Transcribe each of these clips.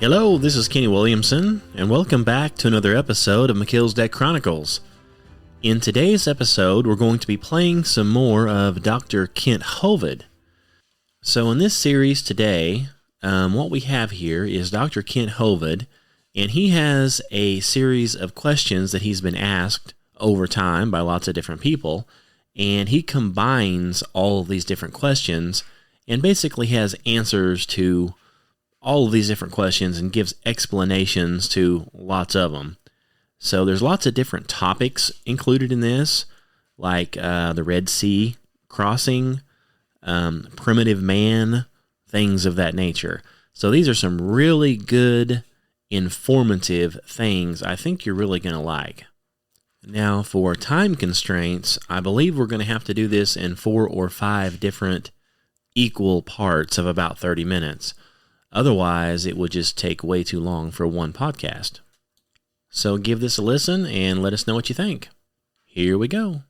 Hello, this is Kenny Williamson, and welcome back to another episode of Melchizedek Chronicles. In today's episode, we're going to be playing some more of Dr. Kent Hovind. So in this series today, what we have here is Dr. Kent Hovind, and he has a series of questions that he's been asked over time by lots of different people, and he combines all of these different questions and basically has answers to all of these different questions and gives explanations to lots of them. So there's lots of different topics included in this, like the Red Sea crossing, primitive man, things of that nature. So these are some really good, informative things I think you're really going to like. Now, for time constraints, I believe we're going to have to do this in 4 or 5 different equal parts of about 30 minutes. Otherwise, it would just take way too long for one podcast. So give this a listen and let us know what you think. Here we go.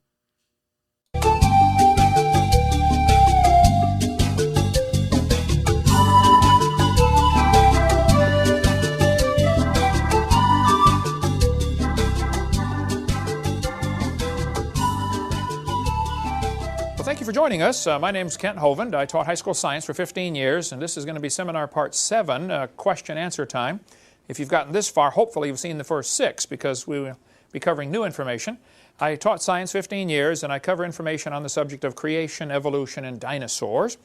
Thank you for joining us. My name is Kent Hovind. I taught high school science for 15 years, and this is going to be seminar part 7, question-answer time. If you've gotten this far, hopefully you've seen the first 6, because we will be covering new information. I taught science 15 years, and I cover information on the subject of creation, evolution, and dinosaurs.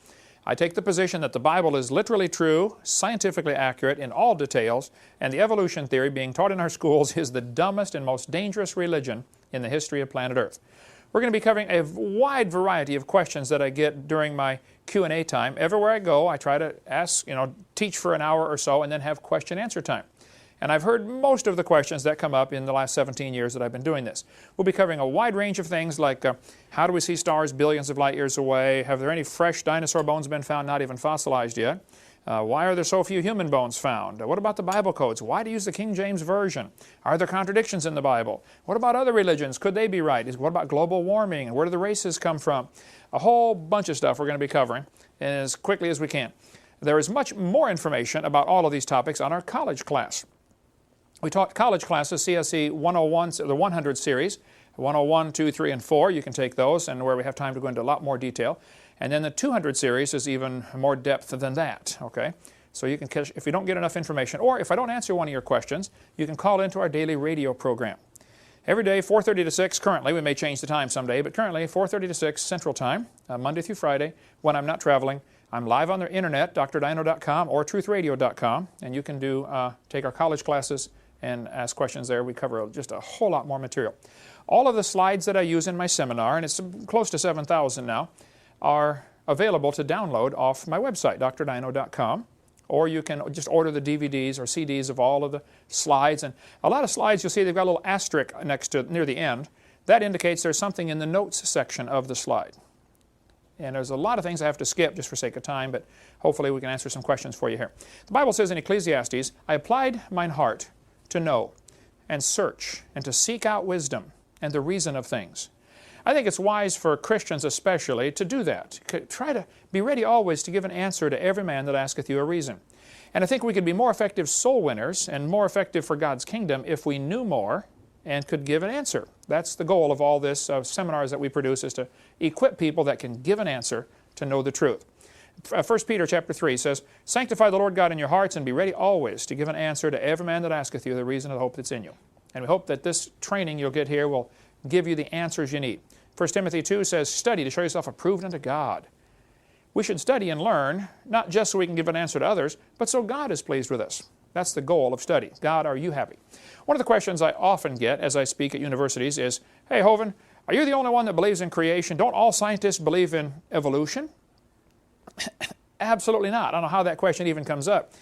I take the position that the Bible is literally true, scientifically accurate in all details, and the evolution theory being taught in our schools is the dumbest and most dangerous religion in the history of planet Earth. We're going to be covering a wide variety of questions that I get during my Q&A time. Everywhere I go, I try to teach for an hour or so and then have question-answer time. And I've heard most of the questions that come up in the last 17 years that I've been doing this. We'll be covering a wide range of things like how do we see stars billions of light years away? Have there any fresh dinosaur bones been found, not even fossilized yet? Why are there so few human bones found? What about the Bible codes? Why do you use the King James Version? Are there contradictions in the Bible? What about other religions? Could they be right? What about global warming? Where do the races come from? A whole bunch of stuff we're going to be covering as quickly as we can. There is much more information about all of these topics on our college class. We taught college classes, CSE 101, the 100 series, 101, 2, 3, and 4. You can take those, and where we have time to go into a lot more detail. And then the 200 series is even more depth than that, okay? So you can catch, if you don't get enough information, or if I don't answer one of your questions, you can call into our daily radio program. Every day, 4:30 to 6, currently, we may change the time someday, but currently 4:30 to 6 Central Time, Monday through Friday, when I'm not traveling. I'm live on the internet, drdino.com or truthradio.com, and you can take our college classes and ask questions there. We cover just a whole lot more material. All of the slides that I use in my seminar, and it's close to 7,000 now, are available to download off my website, drdino.com, or you can just order the DVDs or CDs of all of the slides. And a lot of slides, you'll see they've got a little asterisk near the end. That indicates there's something in the notes section of the slide. And there's a lot of things I have to skip just for sake of time, but hopefully we can answer some questions for you here. The Bible says in Ecclesiastes, I applied mine heart to know and search and to seek out wisdom and the reason of things. I think it's wise for Christians especially to do that. Try to be ready always to give an answer to every man that asketh you a reason. And I think we could be more effective soul winners and more effective for God's kingdom if we knew more and could give an answer. That's the goal of all this seminars that we produce, is to equip people that can give an answer to know the truth. 1 Peter chapter 3 says, Sanctify the Lord God in your hearts and be ready always to give an answer to every man that asketh you the reason of the hope that's in you. And we hope that this training you'll get here will give you the answers you need. 1 Timothy 2 says, study to show yourself approved unto God. We should study and learn, not just so we can give an answer to others, but so God is pleased with us. That's the goal of study. God, are you happy? One of the questions I often get as I speak at universities is, hey, Hovind, are you the only one that believes in creation? Don't all scientists believe in evolution? Absolutely not. I don't know how that question even comes up.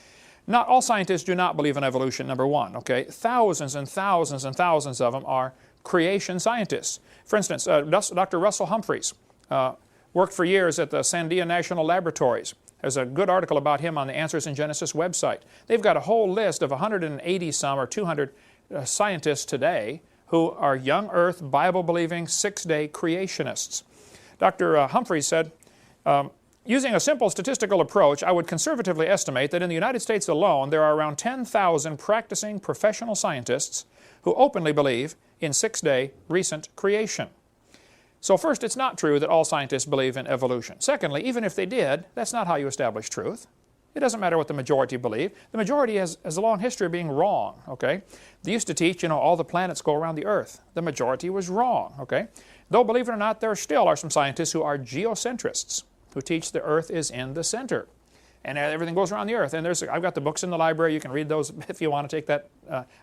Not all scientists do not believe in evolution, number one, okay? Thousands and thousands and thousands of them are creation scientists. For instance, Dr. Russell Humphreys worked for years at the Sandia National Laboratories. There's a good article about him on the Answers in Genesis website. They've got a whole list of 180 some or 200 scientists today who are young earth, Bible-believing, six-day creationists. Dr. Humphreys said, Using a simple statistical approach, I would conservatively estimate that in the United States alone, there are around 10,000 practicing professional scientists who openly believe in six-day recent creation. So first, it's not true that all scientists believe in evolution. Secondly, even if they did, that's not how you establish truth. It doesn't matter what the majority believe. The majority has a long history of being wrong, okay? They used to teach, all the planets go around the Earth. The majority was wrong, okay? Though, believe it or not, there still are some scientists who are geocentrists, who teach the Earth is in the center, and everything goes around the Earth. And I've got the books in the library. You can read those if you want to take that.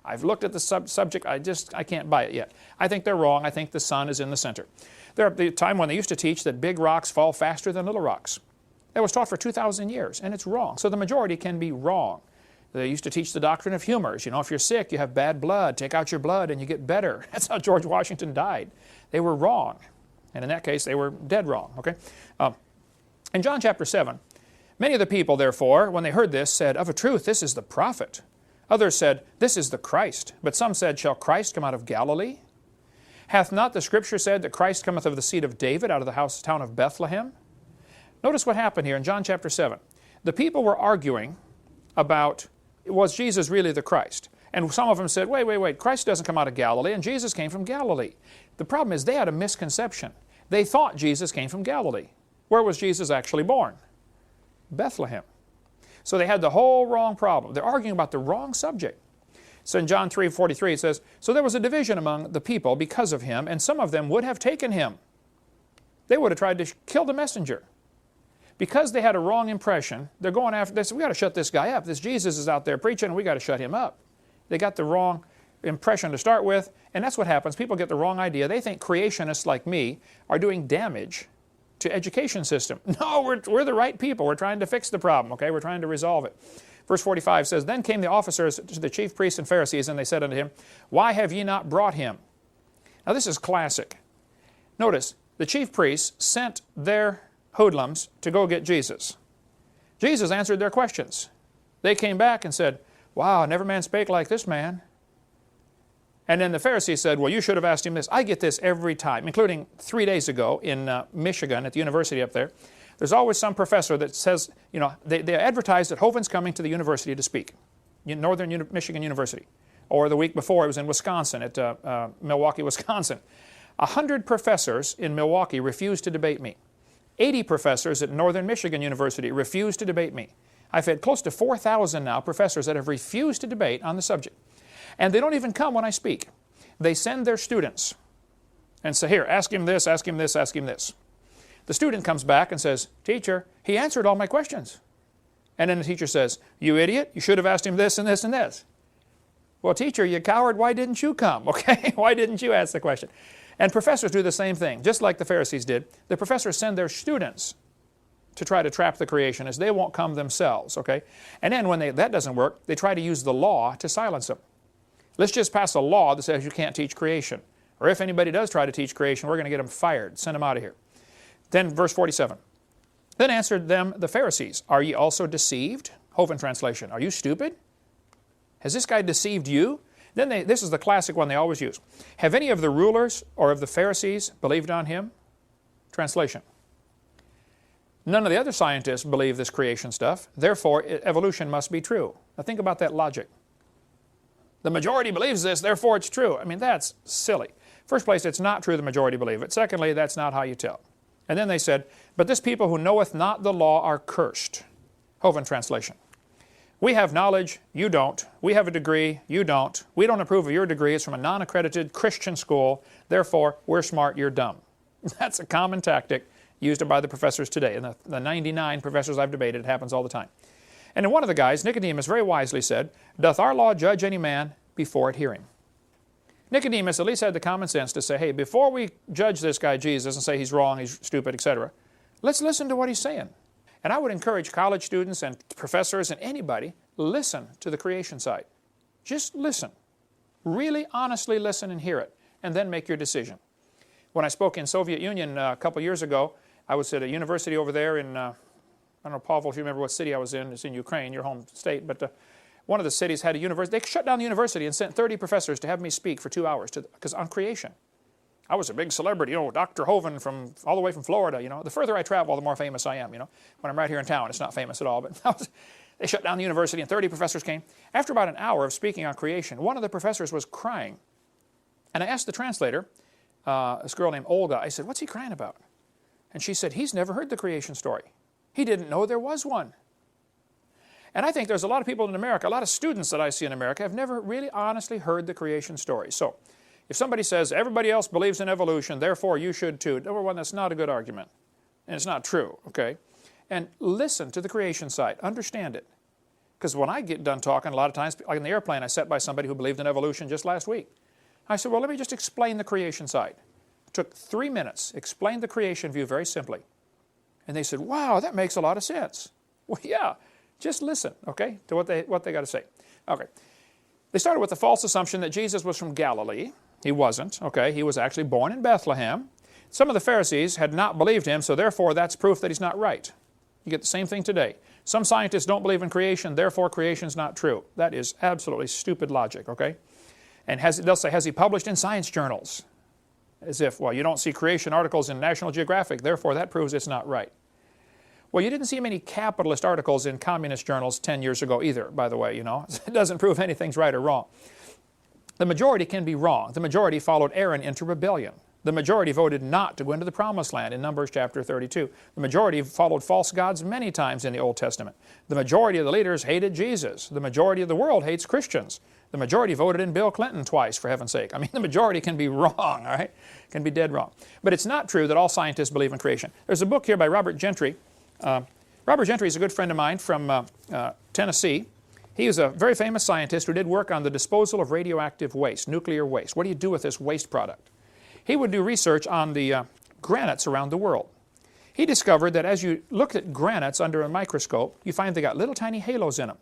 I've looked at the subject. I can't buy it yet. I think they're wrong. I think the sun is in the center. There was the time when they used to teach that big rocks fall faster than little rocks. That was taught for 2,000 years, and it's wrong. So the majority can be wrong. They used to teach the doctrine of humors. If you're sick, you have bad blood. Take out your blood and you get better. That's how George Washington died. They were wrong. And in that case, they were dead wrong, okay? In John chapter 7, many of the people, therefore, when they heard this, said, "Of a truth, this is the prophet." Others said, "This is the Christ." But some said, "Shall Christ come out of Galilee? Hath not the Scripture said that Christ cometh of the seed of David out of the town of Bethlehem?" Notice what happened here in John chapter 7. The people were arguing about, was Jesus really the Christ? And some of them said, wait, Christ doesn't come out of Galilee, and Jesus came from Galilee. The problem is they had a misconception. They thought Jesus came from Galilee. Where was Jesus actually born? Bethlehem. So they had the whole wrong problem. They're arguing about the wrong subject. So in John 3:43 it says, "So there was a division among the people because of him, and some of them would have taken him." They would have tried to kill the messenger. Because they had a wrong impression, they're going after this. We got to shut this guy up. This Jesus is out there preaching, and we got to shut him up. They got the wrong impression to start with, and that's what happens. People get the wrong idea. They think creationists like me are doing damage to education system. No, we're the right people. We're trying to fix the problem, okay? We're trying to resolve it. Verse 45 says, "Then came the officers to the chief priests and Pharisees, and they said unto him, Why have ye not brought him?" Now this is classic. Notice, the chief priests sent their hoodlums to go get Jesus. Jesus answered their questions. They came back and said, "Wow, never man spake like this man." And then the Pharisees said, "Well, you should have asked him this." I get this every time, including 3 days ago in Michigan at the university up there. There's always some professor that says, they advertise that Hovind's coming to the university to speak, Northern Michigan University. Or the week before, it was in Wisconsin, at Milwaukee, Wisconsin. 100 professors in Milwaukee refused to debate me. 80 professors at Northern Michigan University refused to debate me. I've had close to 4,000 now professors that have refused to debate on the subject. And they don't even come when I speak. They send their students and say, "Here, ask him this, ask him this, ask him this." The student comes back and says, "Teacher, he answered all my questions." And then the teacher says, "You idiot, you should have asked him this and this and this." Well, teacher, you coward, why didn't you come? Okay, why didn't you ask the question? And professors do the same thing, just like the Pharisees did. The professors send their students to try to trap the creationists. They won't come themselves, okay? And then when that doesn't work, they try to use the law to silence them. Let's just pass a law that says you can't teach creation. Or if anybody does try to teach creation, we're going to get them fired. Send them out of here. Then verse 47. "Then answered them the Pharisees, Are ye also deceived?" Hovind translation. "Are you stupid? Has this guy deceived you?" Then this is the classic one they always use. "Have any of the rulers or of the Pharisees believed on him?" Translation. None of the other scientists believe this creation stuff. Therefore, evolution must be true. Now think about that logic. The majority believes this, therefore it's true. I mean, that's silly. First place, it's not true the majority believe it. Secondly, that's not how you tell. And then they said, "But this people who knoweth not the law are cursed." Hovind translation. "We have knowledge, you don't. We have a degree, you don't. We don't approve of your degree. It's from a non-accredited Christian school. Therefore, we're smart, you're dumb." That's a common tactic used by the professors today. And the 99 professors I've debated, it happens all the time. And then one of the guys, Nicodemus, very wisely said, "Doth our law judge any man before it hear him?" Nicodemus at least had the common sense to say, hey, before we judge this guy Jesus and say he's wrong, he's stupid, etc., let's listen to what he's saying. And I would encourage college students and professors and anybody, listen to the creation side. Just listen. Really honestly listen and hear it, and then make your decision. When I spoke in Soviet Union a couple years ago, I was at a university over there in, I don't know, Pavel, if you remember what city I was in. It's in Ukraine, your home state, but one of the cities had a university. They shut down the university and sent 30 professors to have me speak for 2 hours because on creation. I was a big celebrity, Dr. Hovind from all the way from Florida, The further I travel, the more famous I am, When I'm right here in town, it's not famous at all. But they shut down the university and 30 professors came. After about an hour of speaking on creation, one of the professors was crying. And I asked the translator, this girl named Olga, I said, what's he crying about? And she said, he's never heard the creation story. He didn't know there was one. And I think there's a lot of people in America, a lot of students that I see in America have never really honestly heard the creation story. So if somebody says, everybody else believes in evolution, therefore you should too, number one, that's not a good argument. And it's not true, okay? And listen to the creation side. Understand it. Because when I get done talking, a lot of times, like in the airplane, I sat by somebody who believed in evolution just last week. I said, well, let me just explain the creation side. It took 3 minutes, explained the creation view very simply. And they said, wow, that makes a lot of sense. Well, yeah, just listen, okay, to what they got to say. Okay. They started with the false assumption that Jesus was from Galilee. He wasn't, okay. He was actually born in Bethlehem. Some of the Pharisees had not believed him, so therefore that's proof that he's not right. You get the same thing today. Some scientists don't believe in creation, therefore creation's not true. That is absolutely stupid logic, okay? And they'll say, has he published in science journals? As if, well, you don't see creation articles in National Geographic, therefore that proves it's not right. Well, you didn't see many capitalist articles in communist journals 10 years ago either, by the way, It doesn't prove anything's right or wrong. The majority can be wrong. The majority followed Aaron into rebellion. The majority voted not to go into the Promised Land in Numbers chapter 32. The majority followed false gods many times in the Old Testament. The majority of the leaders hated Jesus. The majority of the world hates Christians. The majority voted in Bill Clinton twice, for heaven's sake. I mean, the majority can be wrong, all right? Can be dead wrong. But it's not true that all scientists believe in creation. There's a book here by Robert Gentry. Robert Gentry is a good friend of mine from Tennessee. He is a very famous scientist who did work on the disposal of radioactive waste, nuclear waste. What do you do with this waste product? He would do research on the granites around the world. He discovered that as you looked at granites under a microscope, you find they got little tiny halos in them.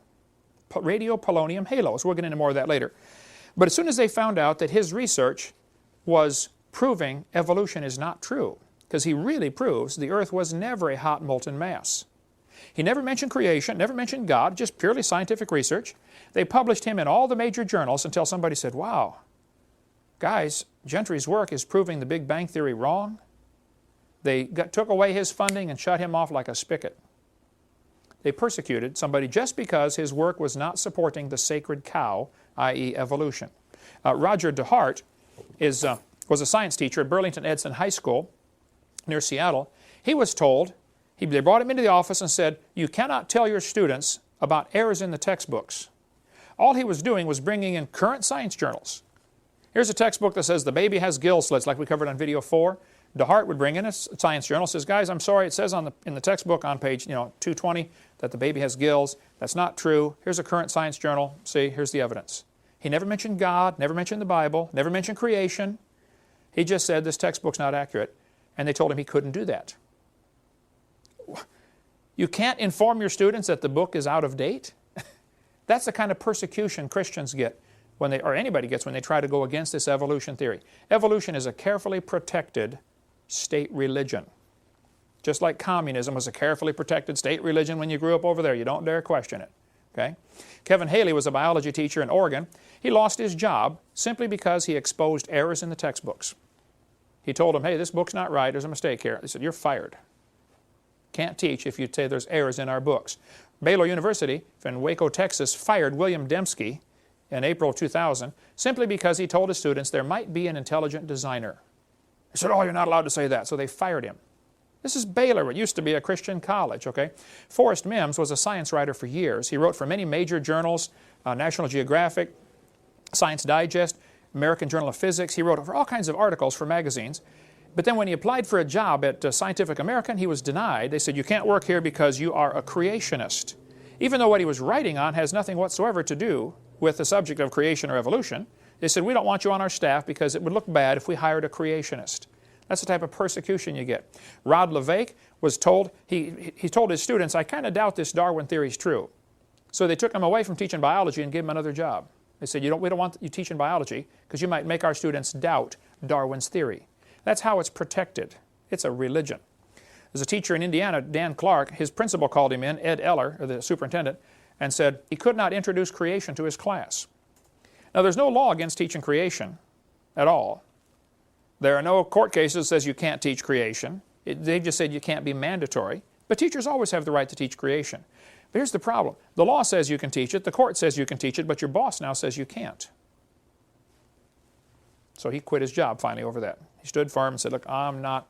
Radiopolonium halos. We'll get into more of that later. But as soon as they found out that his research was proving evolution is not true, because he really proves the earth was never a hot molten mass. He never mentioned creation, never mentioned God, just purely scientific research. They published him in all the major journals until somebody said, wow, guys, Gentry's work is proving the Big Bang Theory wrong. They took away his funding and shut him off like a spigot. They persecuted somebody just because his work was not supporting the sacred cow, i.e. evolution. Roger DeHart was a science teacher at Burlington Edson High School near Seattle. He was told, they brought him into the office and said, you cannot tell your students about errors in the textbooks. All he was doing was bringing in current science journals. Here's a textbook that says the baby has gill slits, like we covered on video 4. DeHart would bring in a science journal, says, guys, I'm sorry, it says in the textbook on page 220 that the baby has gills. That's not true. Here's a current science journal. See, here's the evidence. He never mentioned God, never mentioned the Bible, never mentioned creation. He just said this textbook's not accurate, and they told him he couldn't do that. You can't inform your students that the book is out of date? That's the kind of persecution Christians get, or anybody gets, when they try to go against this evolution theory. Evolution is a carefully protected state religion. Just like communism was a carefully protected state religion when you grew up over there. You don't dare question it. Okay? Kevin Haley was a biology teacher in Oregon. He lost his job simply because he exposed errors in the textbooks. He told them, hey, this book's not right, there's a mistake here. They said, you're fired. Can't teach if you say there's errors in our books. Baylor University in Waco, Texas fired William Dembski in April 2000 simply because he told his students there might be an intelligent designer. They said, oh, you're not allowed to say that, so they fired him. This is Baylor. It used to be a Christian college, okay? Forrest Mims was a science writer for years. He wrote for many major journals, National Geographic, Science Digest, American Journal of Physics. He wrote for all kinds of articles for magazines. But then when he applied for a job at Scientific American, he was denied. They said, you can't work here because you are a creationist. Even though what he was writing on has nothing whatsoever to do with the subject of creation or evolution, they said, we don't want you on our staff because it would look bad if we hired a creationist. That's the type of persecution you get. Rod Levake was told, he told his students, I kind of doubt this Darwin theory is true. So they took him away from teaching biology and gave him another job. They said, we don't want you teaching biology because you might make our students doubt Darwin's theory. That's how it's protected. It's a religion. There's a teacher in Indiana, Dan Clark, his principal called him in, Ed Eller, or the superintendent, and said he could not introduce creation to his class. Now there's no law against teaching creation at all. There are no court cases that says you can't teach creation. They've just said you can't be mandatory. But teachers always have the right to teach creation. But here's the problem. The law says you can teach it, the court says you can teach it, but your boss now says you can't. So he quit his job finally over that. He stood firm and said, look, I'm not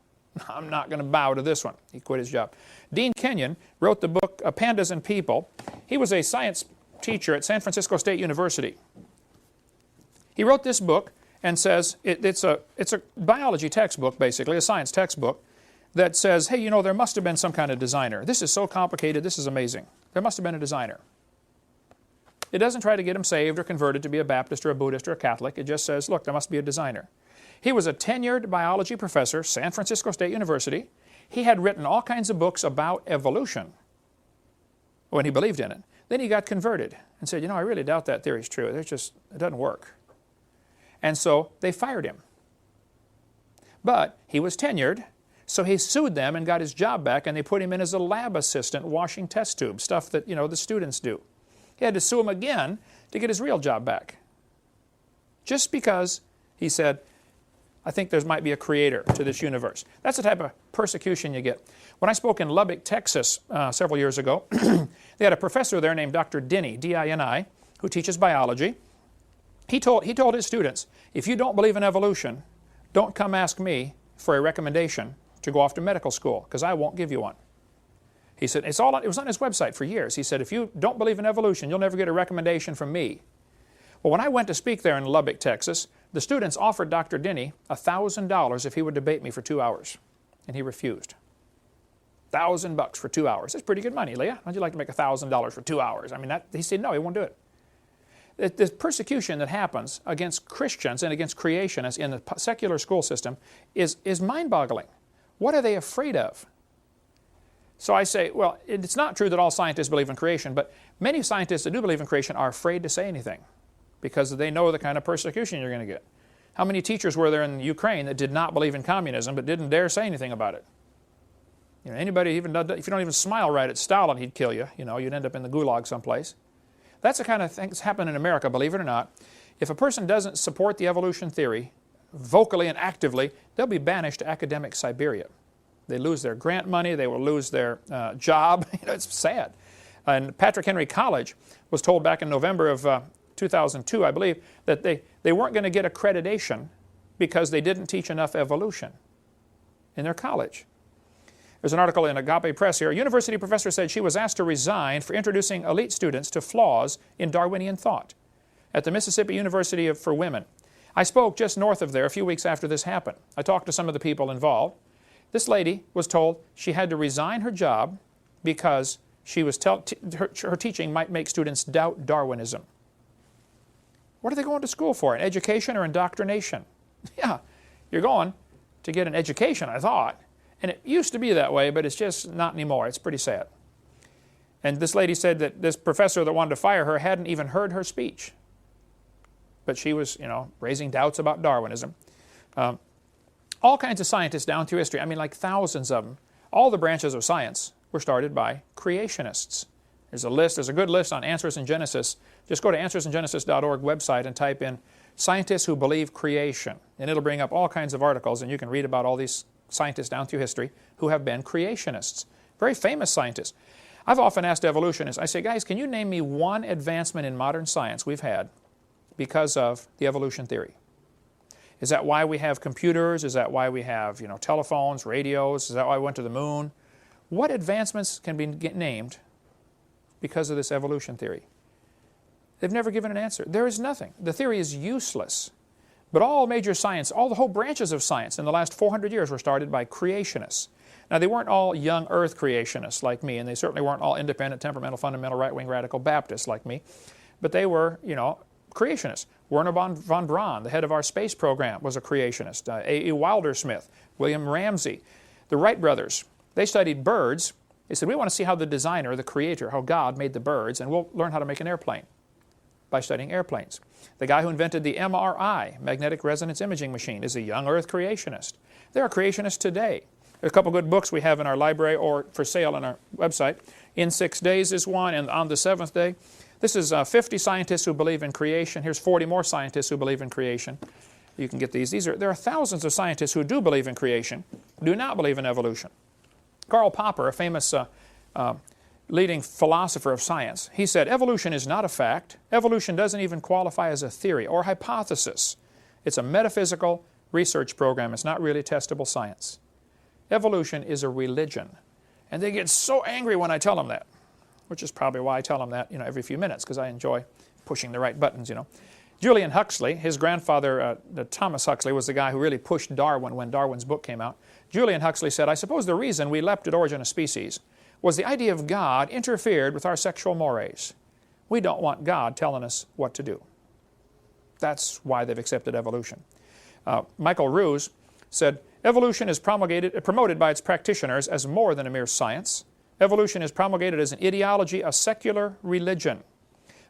going to bow to this one. He quit his job. Dean Kenyon wrote the book Pandas and People. He was a science teacher at San Francisco State University. He wrote this book and says, it's a biology textbook, basically, a science textbook, that says, hey, you know, there must have been some kind of designer. This is so complicated, this is amazing. There must have been a designer. It doesn't try to get him saved or converted to be a Baptist or a Buddhist or a Catholic. It just says, look, there must be a designer. He was a tenured biology professor, San Francisco State University. He had written all kinds of books about evolution when he believed in it. Then he got converted and said, you know, I really doubt that theory is true. It doesn't work. And so they fired him. But he was tenured, so he sued them and got his job back, and they put him in as a lab assistant washing test tubes, stuff that, you know, the students do. He had to sue him again to get his real job back. Just because he said, I think there might be a creator to this universe. That's the type of persecution you get. When I spoke in Lubbock, Texas several years ago, they had a professor there named Dr. Dini, D-I-N-I, who teaches biology. He told his students, if you don't believe in evolution, don't come ask me for a recommendation to go off to medical school, because I won't give you one. He said, it was on his website for years. He said, if you don't believe in evolution, you'll never get a recommendation from me. Well, when I went to speak there in Lubbock, Texas, the students offered Dr. Dini $1,000 if he would debate me for 2 hours, and he refused. $1,000 for 2 hours. That's pretty good money, Leah. How'd you like to make $1,000 for 2 hours? I mean, he said no, he won't do it. The persecution that happens against Christians and against creationists in the secular school system is mind-boggling. What are they afraid of? So I say, well, it's not true that all scientists believe in creation, but many scientists that do believe in creation are afraid to say anything because they know the kind of persecution you're going to get. How many teachers were there in Ukraine that did not believe in communism but didn't dare say anything about it? You know, anybody, even if you don't even smile right at Stalin, he'd kill you. You know, you'd end up in the gulag someplace. That's the kind of thing that's happened in America, believe it or not. If a person doesn't support the evolution theory vocally and actively, they'll be banished to academic Siberia. They lose their grant money, they will lose their job. You know, it's sad. And Patrick Henry College was told back in November of 2002, I believe, that they weren't going to get accreditation because they didn't teach enough evolution in their college. There's an article in Agape Press here. A university professor said she was asked to resign for introducing elite students to flaws in Darwinian thought at the Mississippi University for Women. I spoke just north of there a few weeks after this happened. I talked to some of the people involved. This lady was told she had to resign her job because she was her teaching might make students doubt Darwinism. What are they going to school for? An education or indoctrination? Yeah, you're going to get an education, I thought. And it used to be that way, but it's just not anymore. It's pretty sad. And this lady said that this professor that wanted to fire her hadn't even heard her speech. But she was, you know, raising doubts about Darwinism. All kinds of scientists down through history, I mean like thousands of them, all the branches of science were started by creationists. There's a good list on Answers in Genesis. Just go to answersingenesis.org website and type in scientists who believe creation. And it'll bring up all kinds of articles, and you can read about all these scientists down through history who have been creationists. Very famous scientists. I've often asked evolutionists, I say, guys, can you name me one advancement in modern science we've had because of the evolution theory? Is that why we have computers? Is that why we have, you know, telephones, radios? Is that why we went to the moon? What advancements can be named because of this evolution theory? They've never given an answer. There is nothing. The theory is useless. But all major science, the whole branches of science in the last 400 years were started by creationists. Now, they weren't all young earth creationists like me, and they certainly weren't all independent, temperamental, fundamental, right-wing, radical Baptists like me. But they were, you know, creationists. Werner von Braun, the head of our space program, was a creationist. A.E. Wilder-Smith, William Ramsey, the Wright brothers, they studied birds. They said, we want to see how the designer, the creator, how God made the birds, and we'll learn how to make an airplane by studying airplanes. The guy who invented the MRI, magnetic resonance imaging machine, is a young earth creationist. There are creationists today. There are a couple good books we have in our library or for sale on our website. In 6 Days is one, and On the Seventh Day. This is 50 scientists who believe in creation. Here's 40 more scientists who believe in creation. You can get these. There are thousands of scientists who do believe in creation, do not believe in evolution. Karl Popper, a famous leading philosopher of science, he said, evolution is not a fact. Evolution doesn't even qualify as a theory or hypothesis. It's a metaphysical research program. It's not really testable science. Evolution is a religion. And they get so angry when I tell them that, which is probably why I tell them that, every few minutes, because I enjoy pushing the right buttons, Julian Huxley, his grandfather, Thomas Huxley, was the guy who really pushed Darwin when Darwin's book came out. Julian Huxley said, I suppose the reason we leapt at origin of species was the idea of God interfered with our sexual mores. We don't want God telling us what to do. That's why they've accepted evolution. Michael Ruse said, evolution is promoted by its practitioners as more than a mere science. Evolution is promulgated as an ideology, a secular religion,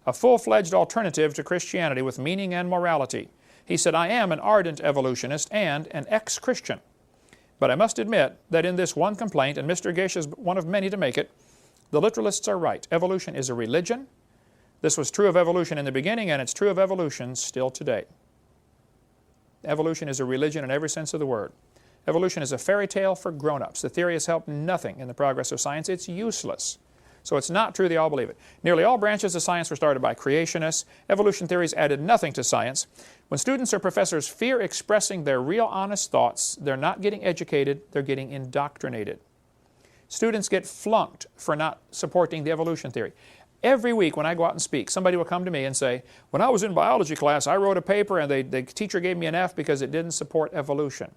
a full-fledged alternative to Christianity with meaning and morality. He said, I am an ardent evolutionist and an ex-Christian. But I must admit that in this one complaint, and Mr. Gish is one of many to make it, the literalists are right. Evolution is a religion. This was true of evolution in the beginning, and it's true of evolution still today. Evolution is a religion in every sense of the word. Evolution is a fairy tale for grown-ups. The theory has helped nothing in the progress of science. It's useless. So it's not true they all believe it. Nearly all branches of science were started by creationists. Evolution theories added nothing to science. When students or professors fear expressing their real honest thoughts, they're not getting educated, they're getting indoctrinated. Students get flunked for not supporting the evolution theory. Every week when I go out and speak, somebody will come to me and say, when I was in biology class, I wrote a paper and the teacher gave me an F because it didn't support evolution,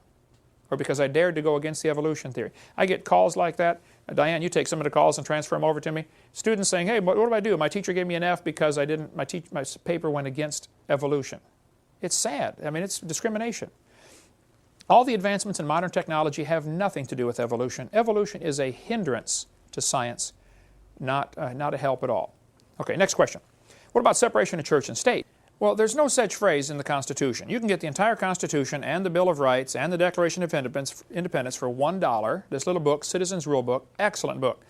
or because I dared to go against the evolution theory. I get calls like that. Diane, you take some of the calls and transfer them over to me. Students saying, hey, what do I do? My teacher gave me an F because my paper went against evolution. It's sad. I mean, it's discrimination. All the advancements in modern technology have nothing to do with evolution. Evolution is a hindrance to science, not a help at all. Okay, next question. What about separation of church and state? Well, there's no such phrase in the Constitution. You can get the entire Constitution and the Bill of Rights and the Declaration of Independence for $1. This little book, Citizens Rule Book, excellent book.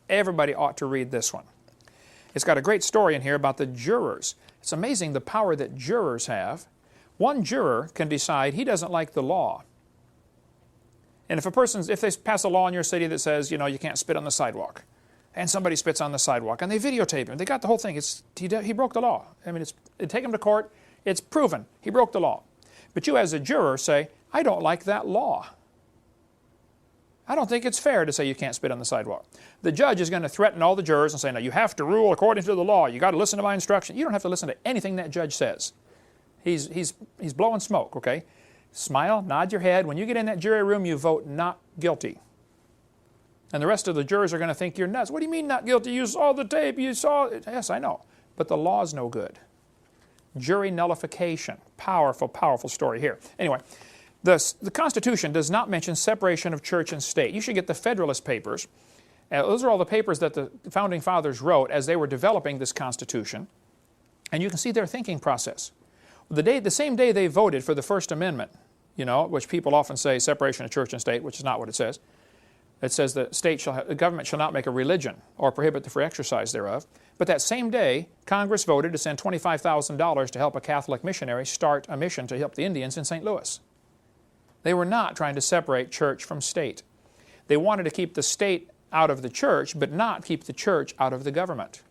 Everybody ought to read this one. It's got a great story in here about the jurors. It's amazing the power that jurors have. One juror can decide he doesn't like the law. And if they pass a law in your city that says, you can't spit on the sidewalk, and somebody spits on the sidewalk, and they videotape him, they got the whole thing. He broke the law. I mean, they take him to court. It's proven he broke the law. But you as a juror say, I don't like that law. I don't think it's fair to say you can't spit on the sidewalk. The judge is going to threaten all the jurors and say, no, you have to rule according to the law. You got to listen to my instruction. You don't have to listen to anything that judge says. He's blowing smoke, okay? Smile, nod your head. When you get in that jury room, you vote not guilty. And the rest of the jurors are going to think you're nuts. What do you mean not guilty? You saw the tape. You saw it. Yes, I know. But the law's no good. Jury nullification. Powerful, powerful story here. Anyway, the Constitution does not mention separation of church and state. You should get the Federalist Papers. Those are all the papers that the Founding Fathers wrote as they were developing this Constitution. And you can see their thinking process. The same day they voted for the First Amendment, which people often say separation of church and state, which is not what it says. It says the government shall not make a religion or prohibit the free exercise thereof. But that same day, Congress voted to send $25,000 to help a Catholic missionary start a mission to help the Indians in St. Louis. They were not trying to separate church from state. They wanted to keep the state out of the church, but not keep the church out of the government.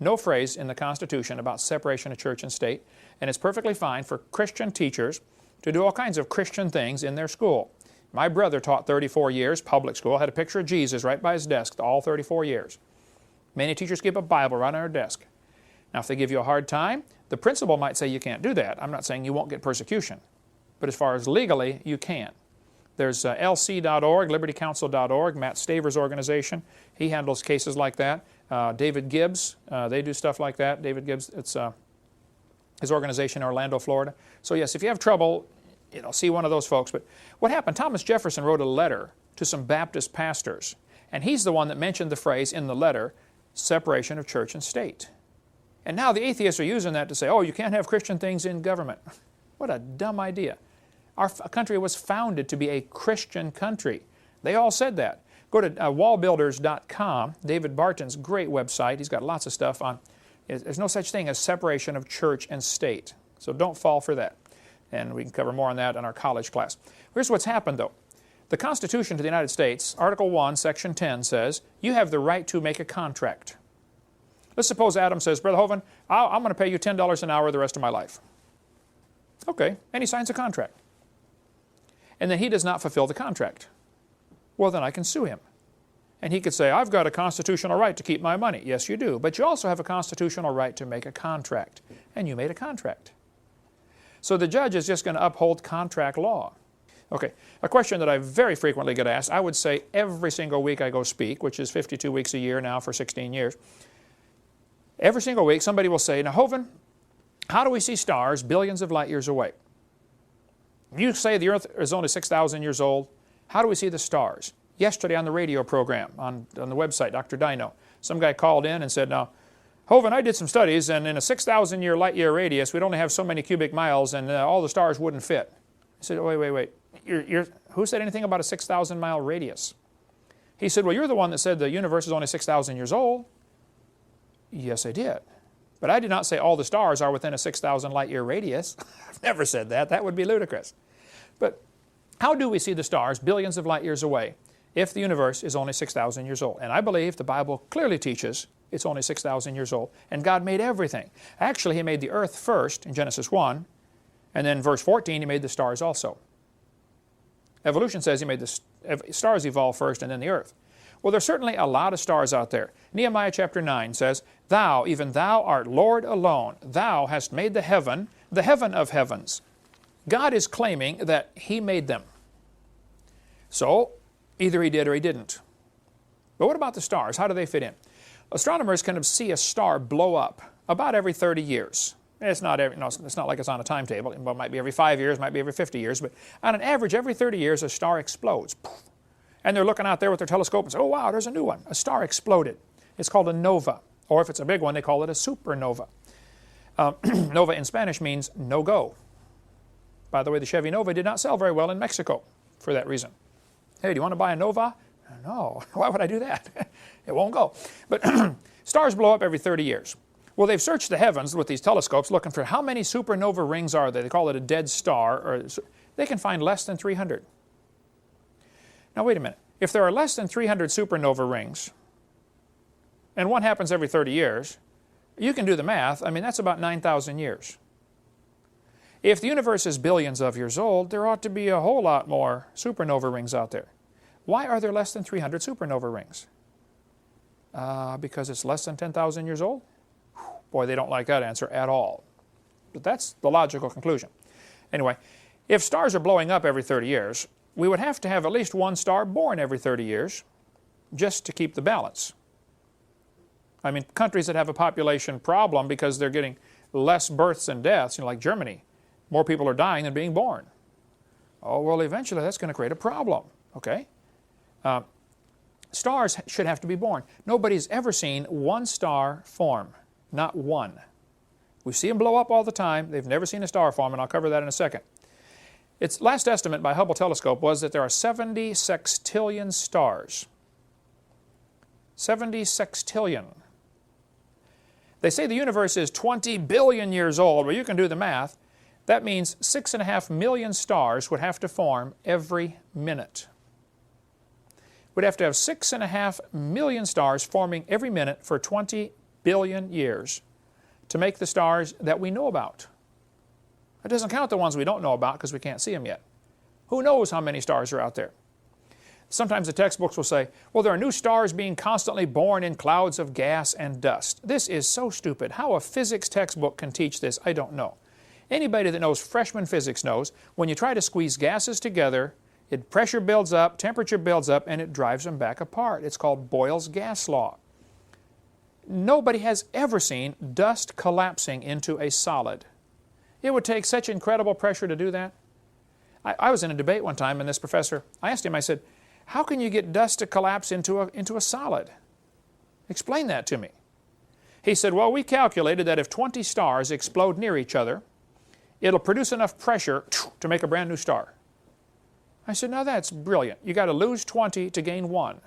No phrase in the Constitution about separation of church and state, and it's perfectly fine for Christian teachers to do all kinds of Christian things in their school. My brother taught 34 years, public school, had a picture of Jesus right by his desk all 34 years. Many teachers keep a Bible right on their desk. Now, if they give you a hard time, the principal might say you can't do that. I'm not saying you won't get persecution. But as far as legally, you can. There's lc.org, libertycouncil.org, Matt Staver's organization. He handles cases like that. David Gibbs, they do stuff like that. David Gibbs, it's his organization in Orlando, Florida. So yes, if you have trouble, see one of those folks. But what happened, Thomas Jefferson wrote a letter to some Baptist pastors, and he's the one that mentioned the phrase in the letter, separation of church and state. And now the atheists are using that to say, oh, you can't have Christian things in government. What a dumb idea. Our country was founded to be a Christian country. They all said that. Go to wallbuilders.com, David Barton's great website. He's got lots of stuff on. There's no such thing as separation of church and state. So don't fall for that. And we can cover more on that in our college class. Here's what's happened, though. The Constitution to the United States, Article 1, Section 10 says, you have the right to make a contract. Let's suppose Adam says, Brother Hovind, I'm going to pay you $10 an hour the rest of my life. Okay, and he signs a contract. And then he does not fulfill the contract. Well, then I can sue him. And he could say, I've got a constitutional right to keep my money. Yes, you do. But you also have a constitutional right to make a contract. And you made a contract. So the judge is just going to uphold contract law. Okay, a question that I very frequently get asked, I would say every single week I go speak, which is 52 weeks a year now for 16 years. Every single week somebody will say, now Hovind, how do we see stars billions of light years away? You say the earth is only 6,000 years old. How do we see the stars? Yesterday on the radio program, on the website, Dr. Dino, some guy called in and said, now, Hovind, I did some studies, and in a 6,000 light year radius, we'd only have so many cubic miles, and all the stars wouldn't fit. I said, wait. Who said anything about a 6,000 mile radius? He said, well, you're the one that said the universe is only 6,000 years old. Yes, I did. But I did not say all the stars are within a 6,000 light year radius. I've never said that. That would be ludicrous. But how do we see the stars billions of light years away if the universe is only 6,000 years old? And I believe the Bible clearly teaches it's only 6,000 years old. And God made everything. Actually, He made the earth first in Genesis 1. And then verse 14, He made the stars also. Evolution says He made the stars evolve first and then the earth. Well, there's certainly a lot of stars out there. Nehemiah chapter 9 says, Thou, even Thou art Lord alone. Thou hast made the heaven of heavens. God is claiming that He made them. So, either He did or He didn't. But what about the stars? How do they fit in? Astronomers can see a star blow up about every 30 years. It's not like it's on a timetable. It might be every 5 years, might be every 50 years, but on an average, every 30 years, a star explodes. And they're looking out there with their telescope and say, oh, wow, there's a new one. A star exploded. It's called a nova. Or if it's a big one, they call it a supernova. Nova in Spanish means no-go. By the way, the Chevy Nova did not sell very well in Mexico for that reason. Hey, do you want to buy a Nova? No. Why would I do that? It won't go. But stars blow up every 30 years. Well, they've searched the heavens with these telescopes looking for how many supernova rings are there. They call it a dead star. Or they can find less than 300. Now, wait a minute. If there are less than 300 supernova rings, and one happens every 30 years, you can do the math. I mean, that's about 9,000 years. If the universe is billions of years old, there ought to be a whole lot more supernova rings out there. Why are there less than 300 supernova rings? Because it's less than 10,000 years old? Boy, they don't like that answer at all. But that's the logical conclusion. Anyway, if stars are blowing up every 30 years, we would have to have at least one star born every 30 years just to keep the balance. I mean, countries that have a population problem because they're getting less births and deaths, like Germany, more people are dying than being born. Oh, well, eventually that's going to create a problem, okay? Stars should have to be born. Nobody's ever seen one star form, not one. We see them blow up all the time. They've never seen a star form, and I'll cover that in a second. Its last estimate by Hubble telescope was that there are 70 sextillion stars. 70 sextillion. They say the universe is 20 billion years old. Well, you can do the math. That means 6.5 million stars would have to form every minute. We'd have to have 6.5 million stars forming every minute for 20 billion years to make the stars that we know about. That doesn't count the ones we don't know about because we can't see them yet. Who knows how many stars are out there? Sometimes the textbooks will say, well, there are new stars being constantly born in clouds of gas and dust. This is so stupid. How a physics textbook can teach this, I don't know. Anybody that knows freshman physics knows when you try to squeeze gases together, pressure builds up, temperature builds up, and it drives them back apart. It's called Boyle's gas law. Nobody has ever seen dust collapsing into a solid. It would take such incredible pressure to do that. I was in a debate one time, and this professor, I asked him, I said, how can you get dust to collapse into a solid? Explain that to me. He said, well, we calculated that if 20 stars explode near each other, it'll produce enough pressure to make a brand new star. I said, now that's brilliant. You got to lose 20 to gain 1.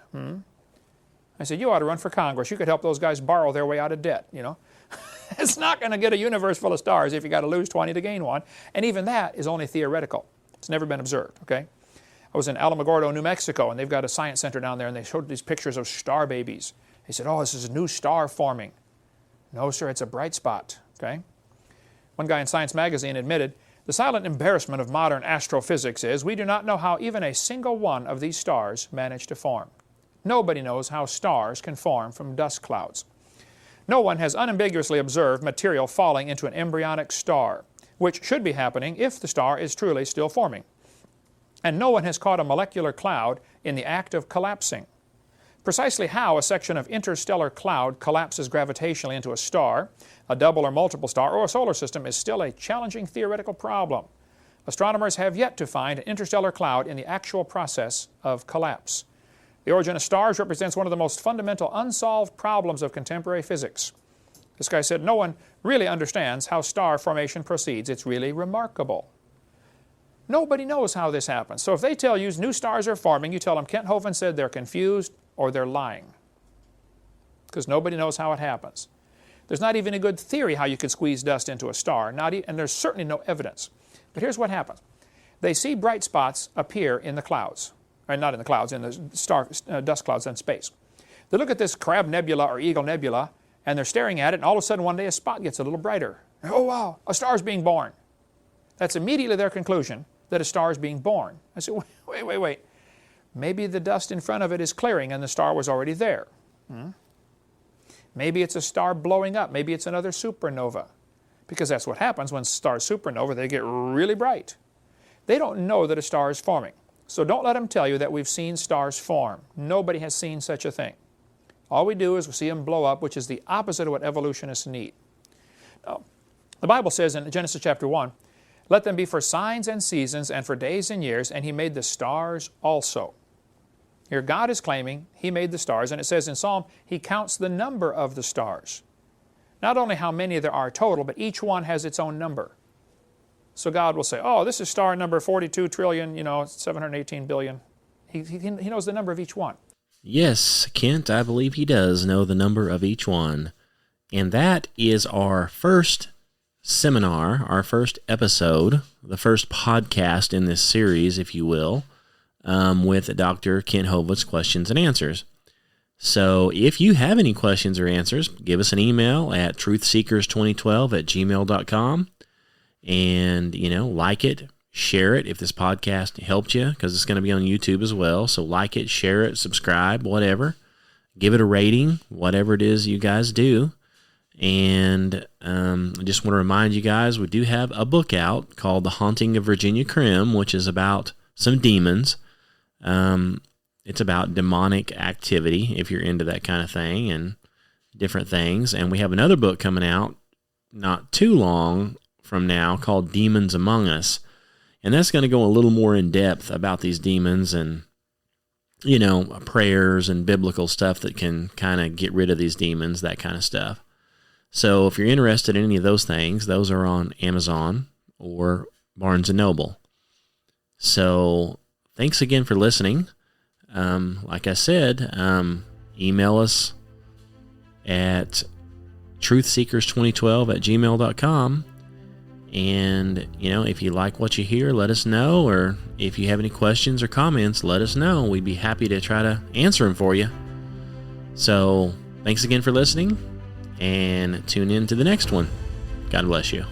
I said, you ought to run for Congress. You could help those guys borrow their way out of debt, It's not going to get a universe full of stars if you got to lose 20 to gain one. And even that is only theoretical. It's never been observed, okay? I was in Alamogordo, New Mexico, and they've got a science center down there, and they showed these pictures of star babies. They said, oh, this is a new star forming. No, sir, it's a bright spot, okay? One guy in Science magazine admitted, the silent embarrassment of modern astrophysics is we do not know how even a single one of these stars managed to form. Nobody knows how stars can form from dust clouds. No one has unambiguously observed material falling into an embryonic star, which should be happening if the star is truly still forming. And no one has caught a molecular cloud in the act of collapsing. Precisely how a section of interstellar cloud collapses gravitationally into a star, a double or multiple star, or a solar system is still a challenging theoretical problem. Astronomers have yet to find an interstellar cloud in the actual process of collapse. The origin of stars represents one of the most fundamental unsolved problems of contemporary physics. This guy said, no one really understands how star formation proceeds. It's really remarkable. Nobody knows how this happens. So if they tell you new stars are forming, you tell them Kent Hovind said they're confused or they're lying. Because nobody knows how it happens. There's not even a good theory how you could squeeze dust into a star, and there's certainly no evidence. But here's what happens. They see bright spots appear in the clouds. Or not in the clouds, in the dust clouds in space. They look at this Crab Nebula or Eagle Nebula, and they're staring at it, and all of a sudden one day a spot gets a little brighter. Oh wow, a star's being born. That's immediately their conclusion that a star is being born. I said, wait. Maybe the dust in front of it is clearing and the star was already there. Maybe it's a star blowing up. Maybe it's another supernova. Because that's what happens when stars supernova, they get really bright. They don't know that a star is forming. So don't let them tell you that we've seen stars form. Nobody has seen such a thing. All we do is we see them blow up, which is the opposite of what evolutionists need. Now, the Bible says in Genesis chapter 1, let them be for signs and seasons and for days and years, and He made the stars also. Here God is claiming He made the stars, and it says in Psalm, He counts the number of the stars. Not only how many there are total, but each one has its own number. So God will say, oh, this is star number 42 trillion, 718 billion. He knows the number of each one. Yes, Kent, I believe he does know the number of each one. And that is our first seminar, our first episode, the first podcast in this series, if you will, with Dr. Kent Hovind's questions and answers. So if you have any questions or answers, give us an email at truthseekers2012@gmail.com. And, like it, share it if this podcast helped you, because it's going to be on YouTube as well. So like it, share it, subscribe, whatever. Give it a rating, whatever it is you guys do. And I just want to remind you guys, we do have a book out called The Haunting of Virginia Krim, which is about some demons. It's about demonic activity, if you're into that kind of thing, and different things. And we have another book coming out not too long from now called Demons Among Us. And that's going to go a little more in depth about these demons and, prayers and biblical stuff that can kind of get rid of these demons, that kind of stuff. So if you're interested in any of those things, those are on Amazon or Barnes & Noble. So thanks again for listening. Like I said, email us at truthseekers2012@gmail.com. And, if you like what you hear, let us know. Or if you have any questions or comments, let us know. We'd be happy to try to answer them for you. So thanks again for listening, and tune in to the next one. God bless you.